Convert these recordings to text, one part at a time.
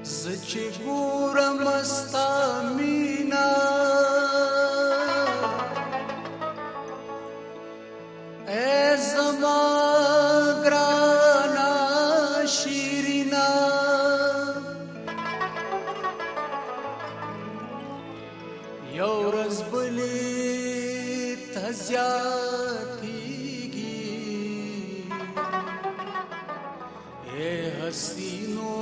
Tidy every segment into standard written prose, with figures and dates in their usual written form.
زه چې ګورم ستا مینا ای زما ګرانه شیرینا یو ورځ بلې ته زیاتېږي ای حسینو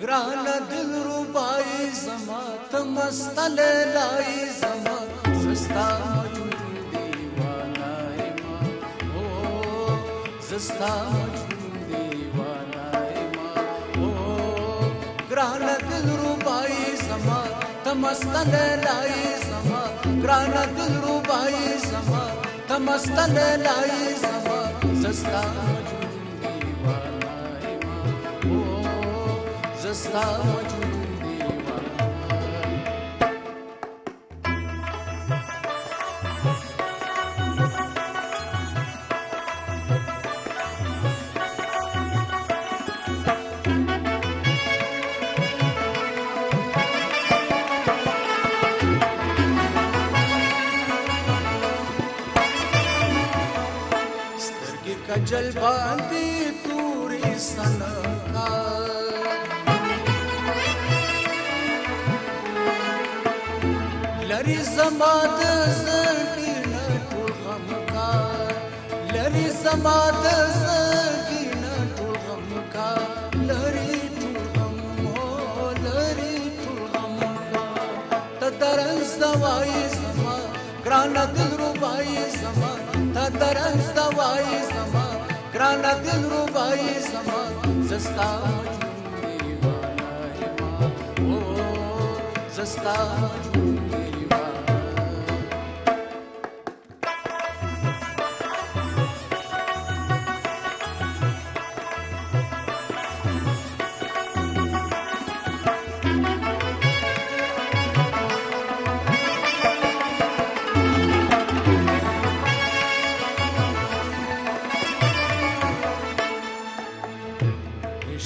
گرانا دل ربائی زما تمست لیلائی زما زستا مجنون دیوانائی ما زستا مجنون دیوانائی ما گرانا دل ربائی زما تمست لیلائی زما گرانا دل ربائی زما تمست لیلائی زما زستا مجنون زستا مجنون سترګې کجل باندې تورې سنکا لری زما د زړګي نه ټول غمکار لری زما د زړګي نه ټول غمکار لری ټول غم لری ټول غمکار ته درنځ دوای زما ګرانه دلربای زما ته درنځ دوای زما ګرانه دلربای زما زستا مجنون دیوانای ما زستا مجنون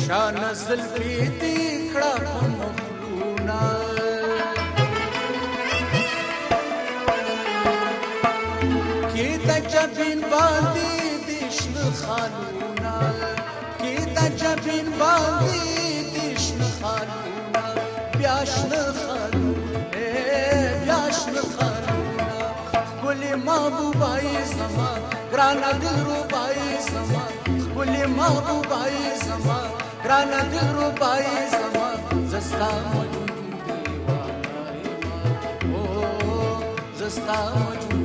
شان زلفی دی کړه په مخلونا کې د جبین باندې دیشن خالونا کې د جبین باندې دیشن خالونا بیاشن خالونا بیاشن خالونا ګلې محبوبای زما ګرانه دلربای زما ګلې محبوبای زما ګرانه دلربای زما زستا مجنون دیوانای ما زستا مجنون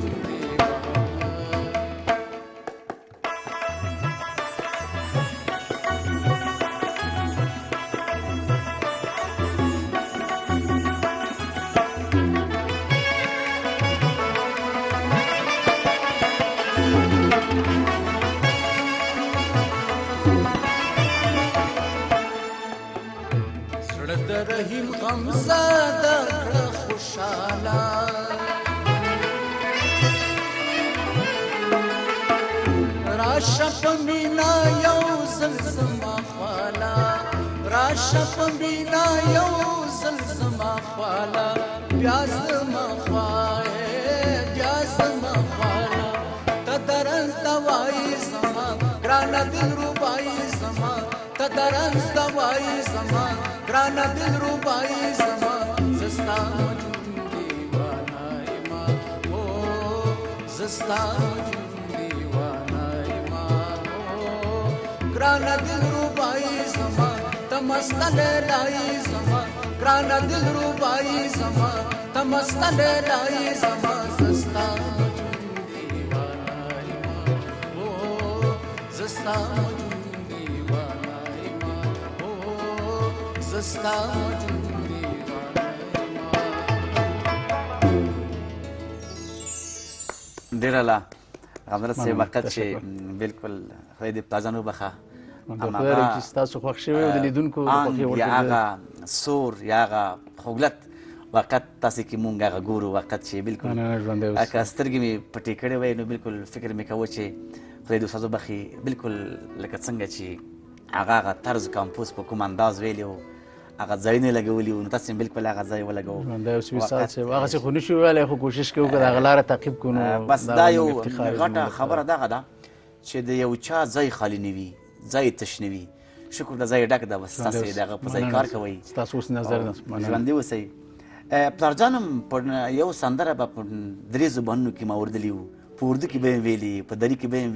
رحیم غمزاده کړه خوشاله راشه په مینا یو ځل زما خواله راشه په مینا یو ځل زما خواله بیا زما خواله بیا زما خواله ته درنځ دوای زما ګرانه دلربای زما ته درنځ دوای زما ګرانه دلربای زما زستا مجنون دیوانای ما زستا مجنون دیوانای ما ګرانه دلربای زما تمست لیلای زما ګرانه دلربای زما تمست لیلای زما زستا مجنون دیوانای ما زستا مجنون دیوانای ما زستا مجنون ډېر اعلی حضرت صاحب وقت چې بالکل خدای دې تازه نو بخښه خدای چې ستاسو خوښ شوی او د لیدونکو د خوښۍ وړ یا هغه سور یا هغه خوږلت وقت تاسې کې مونږ هغه ګورو وقت چې بالکل که سترګې مې پټې کړې وی نو بالکل فکر مې کوه چې خدای دې استاد وبخي بالکل لکه څنګه چې هغه طرز کمپوز په کوم انداز ویلی و هغه ځایونه لګولي وو نو تاسې بالکل هغه ځای ولګوو هغسې خو نشو ویلی خو کوشش کوو که د هغه لاره تعقیب کړو نو بس دا یو غټه خبره دغه ده چې د یو چا ځای خالي نه وي ځای تش نه وي شکر د ځای ډک ده بس تاسې د هغه په ځای کار کوئ ستاسو اوس نظر ژوندي اوسئ پلار جانم په یو سندره به په 3 زبانونو کې ما اورېدلي وو په اردو کې به یې ویلي په دري کې به یې